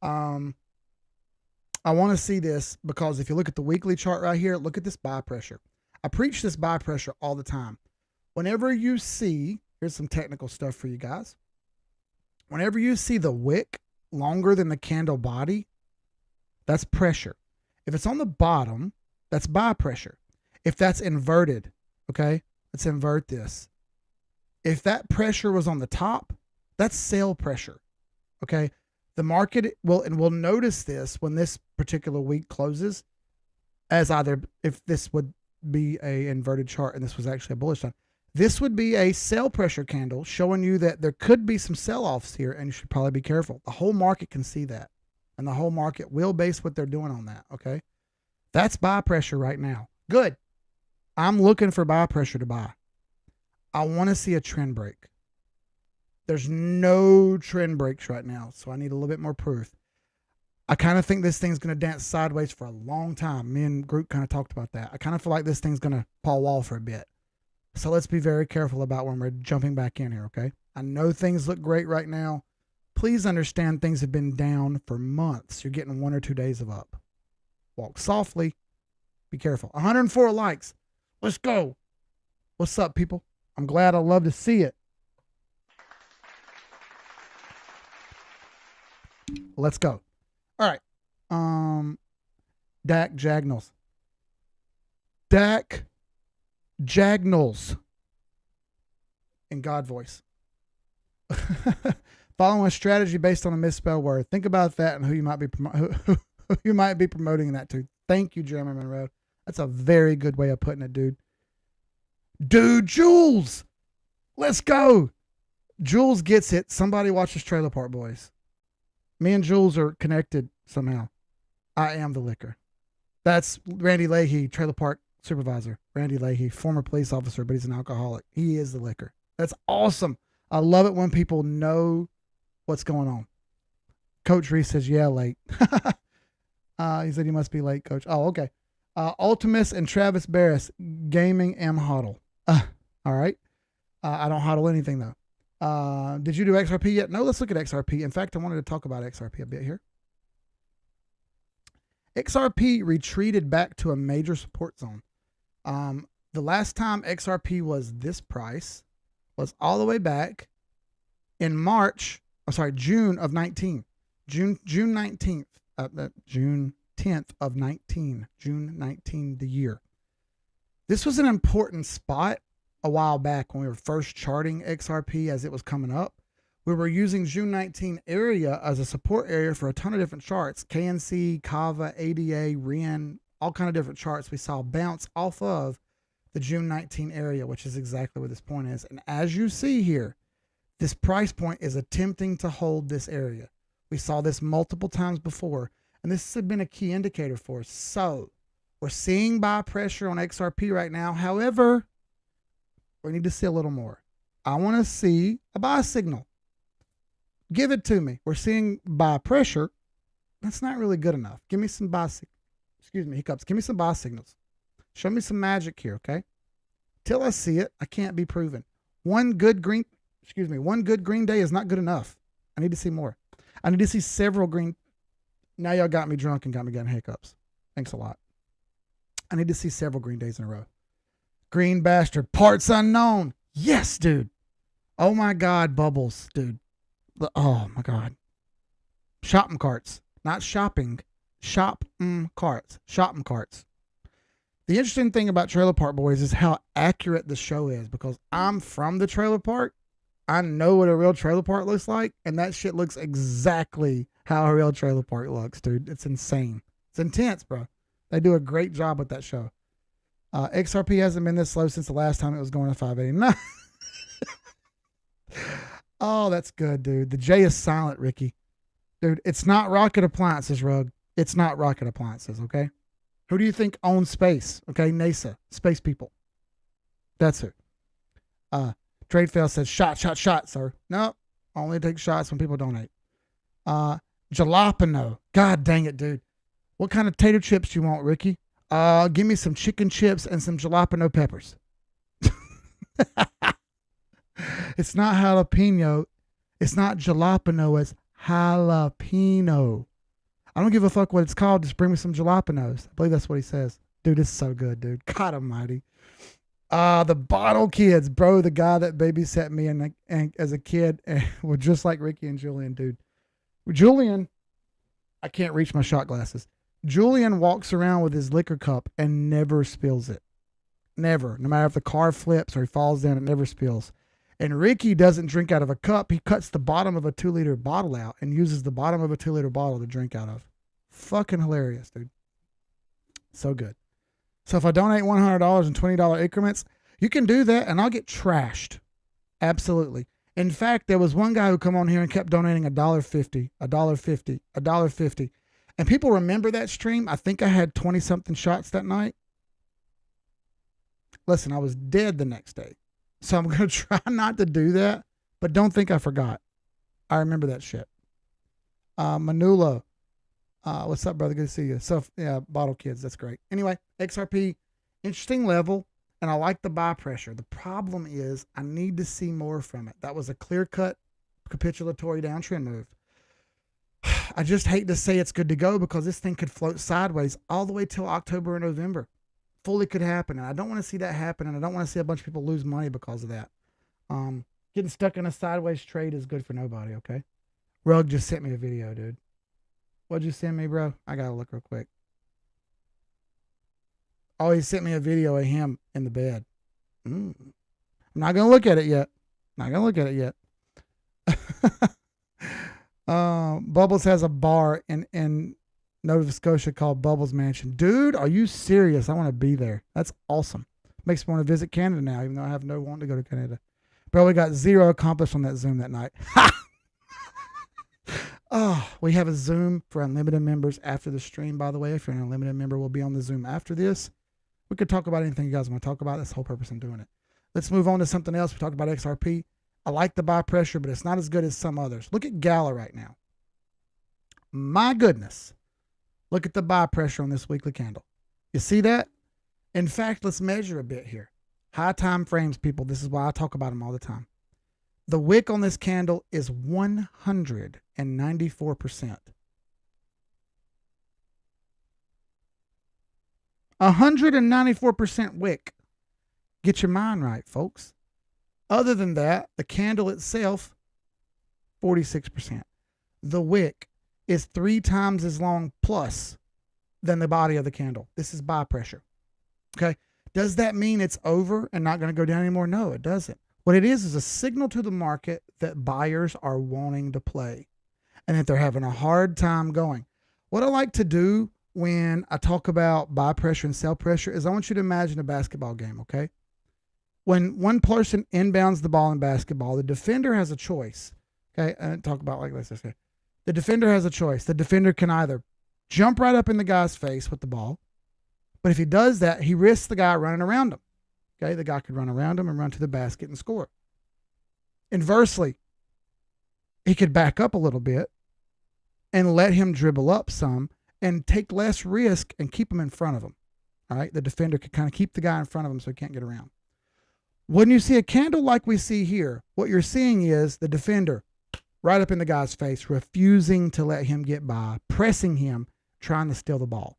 I want to see this because if you look at the weekly chart right here, look at this buy pressure. I preach this buy pressure all the time. Whenever you see, here's some technical stuff for you guys. Whenever you see the wick longer than the candle body, that's pressure. If it's on the bottom, that's buy pressure. If that's inverted, okay, let's invert this. If that pressure was on the top, that's sell pressure, okay? The market will, and we'll notice this when this particular week closes, as either, if this would be a inverted chart and this was actually a bullish time, this would be a sell pressure candle showing you that there could be some sell-offs here and you should probably be careful. The whole market can see that, and the whole market will base what they're doing on that, okay? That's buy pressure right now. Good. I'm looking for buy pressure to buy. I want to see a trend break. There's no trend breaks right now, so I need a little bit more proof. I kind of think this thing's going to dance sideways for a long time. Me and Group kind of talked about that. I kind of feel like this thing's going to fall wall for a bit. So let's be very careful about when we're jumping back in here, okay? I know things look great right now. Please understand things have been down for months. You're getting 1 or 2 days of up. Walk softly. Be careful. 104 likes. Let's go. What's up, people? I'm glad. I love to see it. Let's go. All right. Dak Jagnals. Dak Jagnals. In God voice. Following a strategy based on a misspelled word. Think about that and who you might be who you might be promoting that to. Thank you, Jeremy Monroe. That's a very good way of putting it, dude. Dude, Jules. Let's go. Jules gets it. Somebody watches Trailer Park Boys. Me and Jules are connected somehow. I am the liquor. That's Randy Leahy, Trailer Park supervisor. Randy Leahy, former police officer, but he's an alcoholic. He is the liquor. That's awesome. I love it when people know what's going on. Coach Reese says, yeah, late. He said he must be late, Coach. Oh, okay. Ultimus and Travis Barris, Gaming M HODL. All right. I don't HODL anything, though. Did you do XRP yet? No, let's look at XRP. In fact, I wanted to talk about XRP a bit here. XRP retreated back to a major support zone. The last time XRP was this price was all the way back in June of 19. June 19th. June 10th of 19. June 19, the year. This was an important spot a while back when we were first charting XRP as it was coming up. We were using June 19 area as a support area for a ton of different charts. KNC, Kava, ADA, REN, all kind of different charts. We saw bounce off of the June 19 area, which is exactly where this point is. And as you see here, this price point is attempting to hold this area. We saw this multiple times before, and this has been a key indicator for us. So we're seeing buy pressure on XRP right now. However, we need to see a little more. I want to see a buy signal. Give it to me. We're seeing buy pressure. That's not really good enough. Give me some buy hiccups. Give me some buy signals. Show me some magic here, okay? Till I see it, I can't be proven. One good green day is not good enough. I need to see more. I need to see several green. Now y'all got me drunk and got me getting hiccups. Thanks a lot. I need to see several green days in a row. Green bastard. Parts unknown. Yes, dude. Oh my God, bubbles, dude. Oh my God. Shopping carts. Not shopping. Carts. Shopping carts. The interesting thing about Trailer Park Boys is how accurate the show is, because I'm from the trailer park. I know what a real trailer park looks like, and that shit looks exactly how a real trailer park looks, dude. It's insane. It's intense, bro. They do a great job with that show. XRP hasn't been this slow since the last time it was going to 589. Oh, that's good, dude. The J is silent, Ricky. Dude, it's not Rocket Appliances, Rug. It's not Rocket Appliances, okay? Who do you think owns space? Okay, NASA, space people. That's who. Trade fail says shot, sir. No, only take shots when people donate. Jalapeno. God dang it, dude. What kind of tater chips do you want, Ricky? Give me some chicken chips and some jalapeno peppers. It's not jalapeno. It's not jalapeno. It's jalapeno. I don't give a fuck what it's called. Just bring me some jalapenos. I believe that's what he says. Dude, it's so good, dude. God almighty. The bottle kids, bro. The guy that babysat me and as a kid, well, just like Ricky and Julian, dude. Julian, I can't reach my shot glasses. Julian walks around with his liquor cup and never spills it. Never. No matter if the car flips or he falls down, it never spills. And Ricky doesn't drink out of a cup. He cuts the bottom of a 2-liter bottle out and uses the bottom of a 2-liter bottle to drink out of. Fucking hilarious, dude. So good. So if I donate $100 in $20 increments, you can do that and I'll get trashed. Absolutely. In fact, there was one guy who come on here and kept donating $1.50, $1.50, $1.50. And people remember that stream. I think I had 20-something shots that night. Listen, I was dead the next day. So I'm going to try not to do that, but don't think I forgot. I remember that shit. Manulo. What's up, brother? Good to see you. So, yeah, bottle kids. That's great. Anyway, XRP, interesting level, and I like the buy pressure. The problem is I need to see more from it. That was a clear-cut capitulatory downtrend move. I just hate to say it's good to go because this thing could float sideways all the way till October or November. Fully could happen, and I don't want to see that happen, and I don't want to see a bunch of people lose money because of that. Getting stuck in a sideways trade is good for nobody, okay? Rug just sent me a video, dude. What'd you send me, bro? I gotta look real quick. Oh, he sent me a video of him in the bed. I'm not gonna look at it yet. Not gonna look at it yet. Bubbles has a bar in Nova Scotia called Bubbles Mansion. Dude, are you serious? I want to be there. That's awesome. Makes me want to visit Canada now, even though I have no want to go to Canada. Bro, we got 0 accomplished on that Zoom that night. Oh, we have a Zoom for unlimited members after the stream, by the way. If you're an unlimited member, we'll be on the Zoom after this. We could talk about anything you guys want to talk about. That's the whole purpose of doing it. Let's move on to something else. We talked about XRP. I like the buy pressure, but it's not as good as some others. Look at Gala right now. My goodness. Look at the buy pressure on this weekly candle. You see that? In fact, let's measure a bit here. High time frames, people. This is why I talk about them all the time. The wick on this candle is 194%. 194% wick. Get your mind right, folks. Other than that, the candle itself, 46%. The wick is 3 times as long plus than the body of the candle. This is buy pressure. Okay. Does that mean it's over and not going to go down anymore? No, it doesn't. What it is a signal to the market that buyers are wanting to play and that they're having a hard time going. What I like to do when I talk about buy pressure and sell pressure is I want you to imagine a basketball game, okay? When one person inbounds the ball in basketball, the defender has a choice. Okay, and talk about like this. Okay. The defender has a choice. The defender can either jump right up in the guy's face with the ball, but if he does that, he risks the guy running around him. Okay, the guy could run around him and run to the basket and score. Inversely, he could back up a little bit and let him dribble up some and take less risk and keep him in front of him. All right, the defender could kind of keep the guy in front of him so he can't get around. When you see a candle like we see here, what you're seeing is the defender right up in the guy's face, refusing to let him get by, pressing him, trying to steal the ball.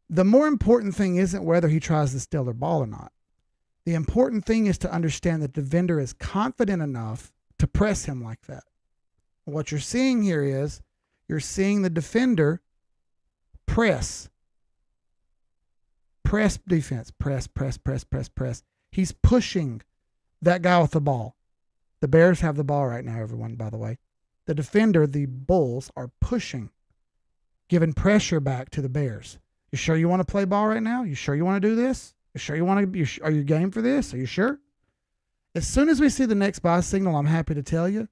The more important thing isn't whether he tries to steal the ball or not. The important thing is to understand that the vendor is confident enough to press him like that. What you're seeing here is you're seeing the defender press defense, press. He's pushing that guy with the ball. The Bears have the ball right now, everyone, by the way. The defender, the Bulls, are pushing, giving pressure back to the Bears. You sure you want to play ball right now? You sure you want to do this? You sure you want to? Are you game for this? Are you sure? As soon as we see the next buy signal, I'm happy to tell you,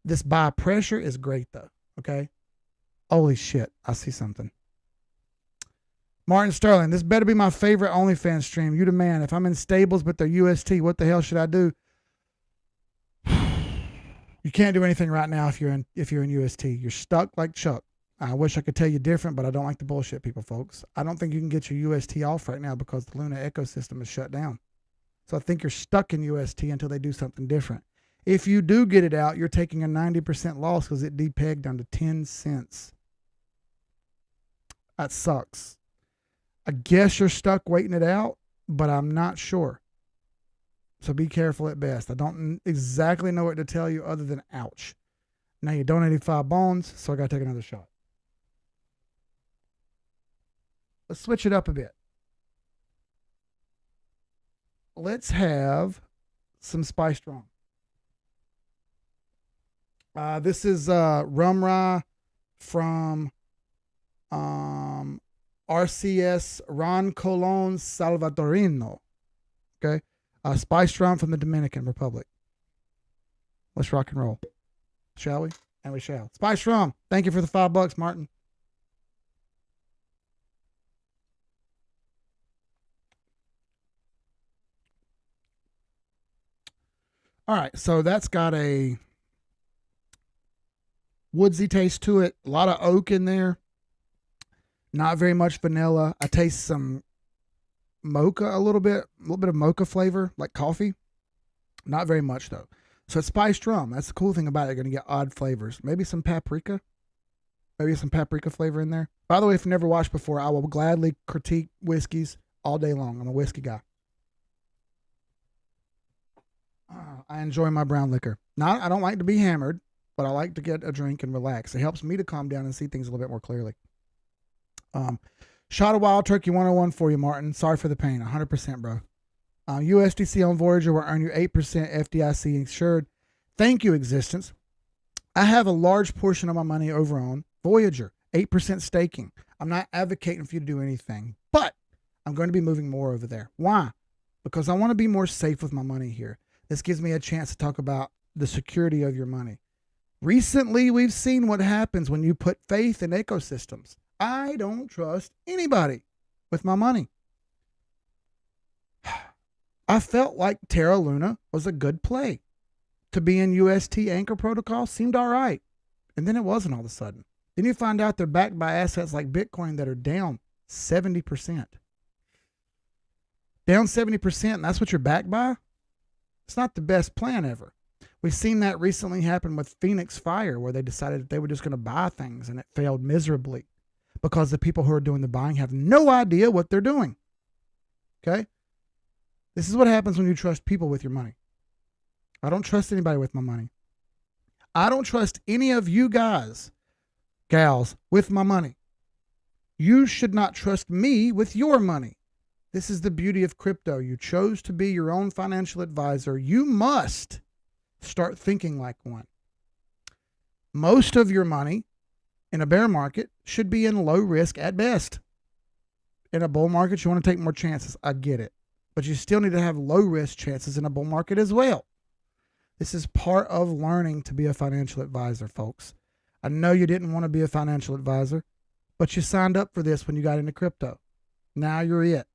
this buy pressure is great though. Okay. Holy shit. I see something. Martin Sterling, this better be my favorite OnlyFans stream. You the man. If I'm in stables but they're UST, what the hell should I do? You can't do anything right now if you're in UST. You're stuck like Chuck. I wish I could tell you different, but I don't like the bullshit people, folks. I don't think you can get your UST off right now because the Lunar ecosystem is shut down. So I think you're stuck in UST until they do something different. If you do get it out, you're taking a 90% loss because it depegged down to 10 cents. That sucks. I guess you're stuck waiting it out, but I'm not sure. So be careful at best. I don't exactly know what to tell you other than ouch. Now you donated 5 bones, so I got to take another shot. Let's switch it up a bit. Let's have some spiced rum. This is rum rye from RCS Ron Colon Salvatorino. Okay. Spiced rum from the Dominican Republic. Let's rock and roll. Shall we? And we shall. Spiced rum. Thank you for the $5, Martin. All right. So that's got a woodsy taste to it. A lot of oak in there. Not very much vanilla. I taste some mocha a little bit of mocha flavor, like coffee. Not very much though. So it's spiced rum. That's the cool thing about it. You're going to get odd flavors. Maybe some paprika. Maybe some paprika flavor in there. By the way, if you've never watched before, I will gladly critique whiskeys all day long. I'm a whiskey guy. I enjoy my brown liquor. Now, I don't like to be hammered, but I like to get a drink and relax. It helps me to calm down and see things a little bit more clearly. Shot of Wild Turkey 101 for you, Martin. Sorry for the pain. 100%, bro. USDC on Voyager will earn you 8% FDIC insured. Thank you, Existence. I have a large portion of my money over on Voyager, 8% staking. I'm not advocating for you to do anything, but I'm going to be moving more over there. Why? Because I want to be more safe with my money here. This gives me a chance to talk about the security of your money. Recently, we've seen what happens when you put faith in ecosystems. I don't trust anybody with my money. I felt like Terra Luna was a good play. To be in UST anchor protocol seemed all right. And then it wasn't all of a sudden. Then you find out they're backed by assets like Bitcoin that are down 70%. Down 70%, and that's what you're backed by? It's not the best plan ever. We've seen that recently happen with Phoenix Fire, where they decided that they were just going to buy things, and it failed miserably because the people who are doing the buying have no idea what they're doing. Okay? This is what happens when you trust people with your money. I don't trust anybody with my money. I don't trust any of you guys, gals, with my money. You should not trust me with your money. This is the beauty of crypto. You chose to be your own financial advisor. You must start thinking like one. Most of your money in a bear market should be in low risk at best. In a bull market, you want to take more chances. I get it. But you still need to have low risk chances in a bull market as well. This is part of learning to be a financial advisor, folks. I know you didn't want to be a financial advisor, but you signed up for this when you got into crypto. Now you're it.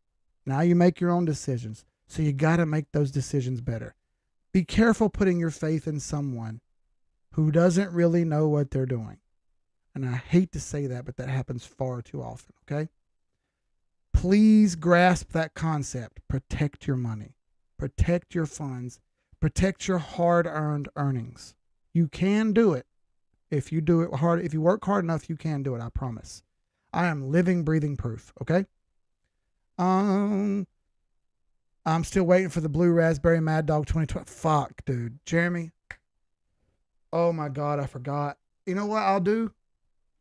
Now you make your own decisions. So you got to make those decisions better. Be careful putting your faith in someone who doesn't really know what they're doing. And I hate to say that, but that happens far too often, okay? Please grasp that concept. Protect your money. Protect your funds. Protect your hard-earned earnings. You can do it. If you do it hard, if you work hard enough, you can do it, I promise. I am living, breathing proof, okay? I'm still waiting for the Blue Raspberry Mad Dog 2020. Fuck, dude. Jeremy. Oh my God, I forgot. You know what I'll do?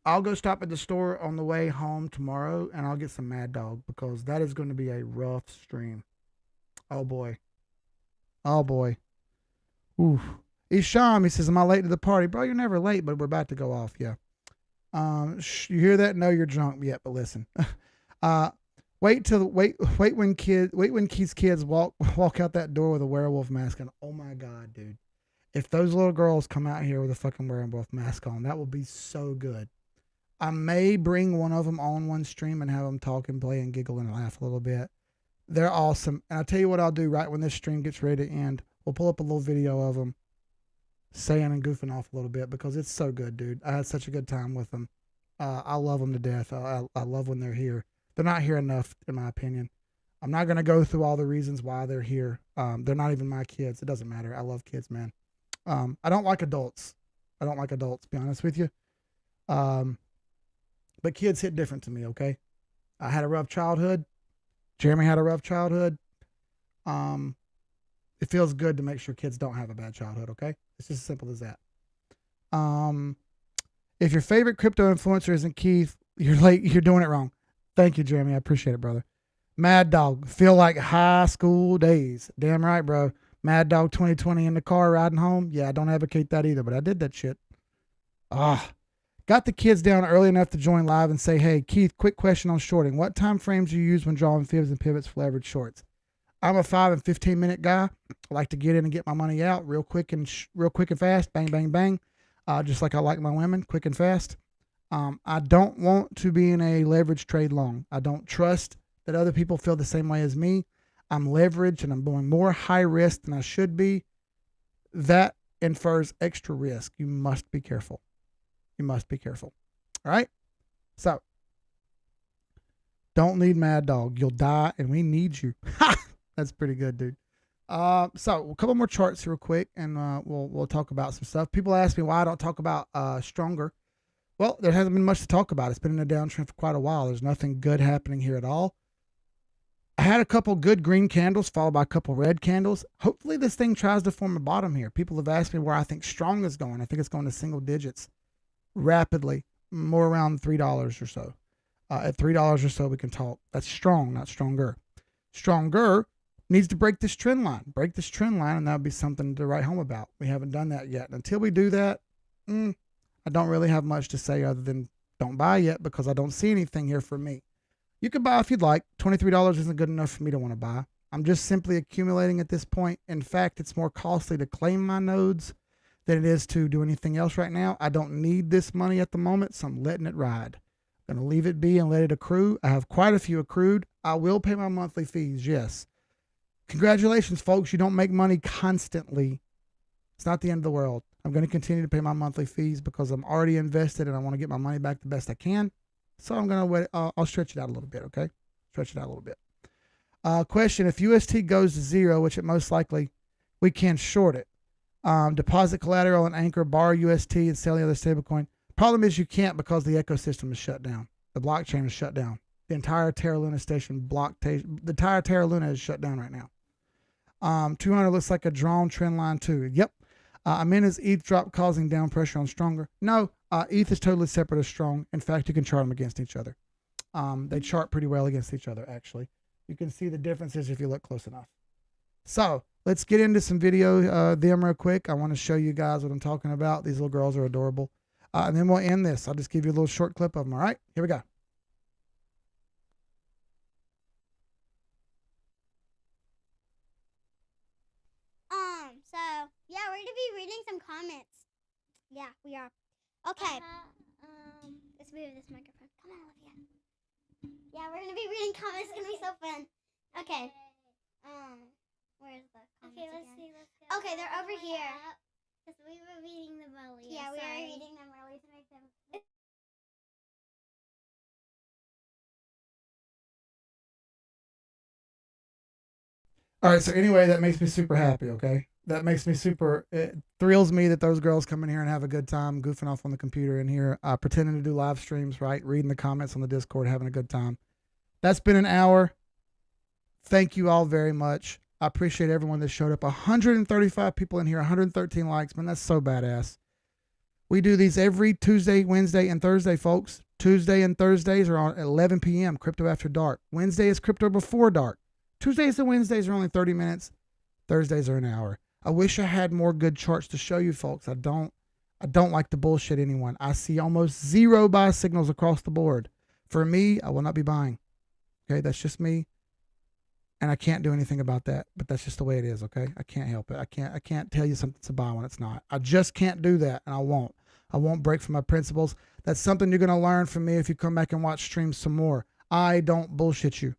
I'll go stop at the store on the way home tomorrow and I'll get some Mad Dog because that is going to be a rough stream. Oh boy. Oh boy. Oof. Isham, he says, am I late to the party? Bro, you're never late, but we're about to go off. Yeah. You hear that? No, you're drunk yet, but listen. Wait when Keith's kids walk out that door with a werewolf mask on. Oh my God, dude. If those little girls come out here with a fucking werewolf mask on, that will be so good. I may bring one of them on one stream and have them talk and play and giggle and laugh a little bit. They're awesome. And I'll tell you what I'll do right when this stream gets ready to end. We'll pull up a little video of them saying and goofing off a little bit because it's so good, dude. I had such a good time with them. I love them to death. I love when they're here. They're not here enough, in my opinion. I'm not going to go through all the reasons why they're here. They're not even my kids. It doesn't matter. I love kids, man. I don't like adults. I don't like adults, to be honest with you. But kids hit different to me, okay? I had a rough childhood. Jeremy had a rough childhood. It feels good to make sure kids don't have a bad childhood, okay? It's just as simple as that. If your favorite crypto influencer isn't Keith, you're doing it wrong. Thank you, Jeremy. I appreciate it, brother. Mad Dog, feel like high school days. Damn right, bro. Mad Dog 2020 in the car riding home. Yeah, I don't advocate that either, but I did that shit. Got the kids down early enough to join live and say, hey, Keith, quick question on shorting. What time frames do you use when drawing fibs and pivots for leverage shorts? I'm a 5 and 15 minute guy. I like to get in and get my money out real quick and fast. Bang, bang, bang. Just like I like my women, quick and fast. I don't want to be in a leverage trade long. I don't trust that other people feel the same way as me. I'm leveraged and I'm going more high risk than I should be. That infers extra risk. You must be careful. You must be careful. All right? So, don't need Mad Dog. You'll die and we need you. That's pretty good, dude. So a couple more charts real quick and we'll talk about some stuff. People ask me why I don't talk about STRNGR. Well, there hasn't been much to talk about. It's been in a downtrend for quite a while. There's nothing good happening here at all. I had a couple good green candles followed by a couple red candles. Hopefully this thing tries to form a bottom here. People have asked me where I think STRNGR is going. I think it's going to single digits rapidly, more around $3 or so. At $3 or so, we can talk. That's strong, not STRNGR. STRNGR needs to break this trend line. Break this trend line, and that would be something to write home about. We haven't done that yet. And until we do that, I don't really have much to say other than don't buy yet because I don't see anything here for me. You can buy if you'd like. $23 isn't good enough for me to want to buy. I'm just simply accumulating at this point. In fact, it's more costly to claim my nodes than it is to do anything else right now. I don't need this money at the moment, so I'm letting it ride. I'm going to leave it be and let it accrue. I have quite a few accrued. I will pay my monthly fees, yes. Congratulations, folks. You don't make money constantly. It's not the end of the world. I'm going to continue to pay my monthly fees because I'm already invested and I want to get my money back the best I can. So I'm going to wait. I'll stretch it out a little bit, okay? Stretch it out a little bit. Question, if UST goes to zero, which it most likely, we can short it. Deposit collateral and anchor, borrow UST and sell the other stablecoin. Problem is you can't because the ecosystem is shut down. The blockchain is shut down. The entire Terra Luna station the entire Terra Luna is shut down right now. 200 looks like a drawn trend line too. Yep. Amina's ETH drop causing down pressure on STRNGR. No, ETH is totally separate as strong. In fact, you can chart them against each other. They chart pretty well against each other, actually. You can see the differences if you look close enough. So let's get into some video them real quick. I want to show you guys what I'm talking about. These little girls are adorable. And then we'll end this. I'll just give you a little short clip of them. All right, here we go. So yeah, we're gonna be reading some comments. Yeah, we are. Okay. Let's move this microphone. Come on, Olivia. Yeah, we're gonna be reading comments. It's gonna be so fun. Okay. Where's the comments? Okay, let's see. Let's go. Okay, they're over here. Because we were reading them earlier. Yeah, we were reading them earlier to make them. All right, so anyway, that makes me super happy, okay? That makes me it thrills me that those girls come in here and have a good time goofing off on the computer in here, pretending to do live streams, right? Reading the comments on the Discord, having a good time. That's been an hour. Thank you all very much. I appreciate everyone that showed up. 135 people in here, 113 likes, man, that's so badass. We do these every Tuesday, Wednesday, and Thursday, folks. Tuesday and Thursdays are on 11 p.m., Crypto After Dark. Wednesday is Crypto Before Dark. Tuesdays and Wednesdays are only 30 minutes. Thursdays are an hour. I wish I had more good charts to show you folks. I don't like to bullshit anyone. I see almost zero buy signals across the board. For me, I will not be buying. Okay, that's just me. And I can't do anything about that, but that's just the way it is, okay? I can't help it. I can't tell you something to buy when it's not. I just can't do that, and I won't. I won't break from my principles. That's something you're going to learn from me if you come back and watch streams some more. I don't bullshit you.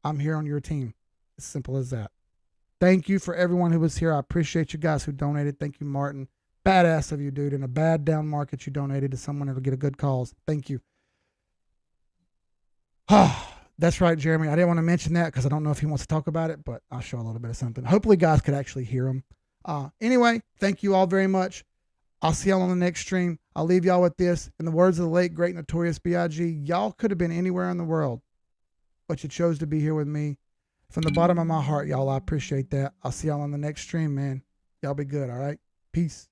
I'm here on your team. As simple as that. Thank you for everyone who was here. I appreciate you guys who donated. Thank you, Martin. Badass of you, dude. In a bad down market, you donated to someone that'll get a good cause. Thank you. That's right, Jeremy. I didn't want to mention that because I don't know if he wants to talk about it, but I'll show a little bit of something. Hopefully, guys could actually hear him. Anyway, thank you all very much. I'll see y'all on the next stream. I'll leave y'all with this. In the words of the late, great, notorious B.I.G., y'all could have been anywhere in the world, but you chose to be here with me. From the bottom of my heart, y'all, I appreciate that. I'll see y'all on the next stream, man. Y'all be good, all right? Peace.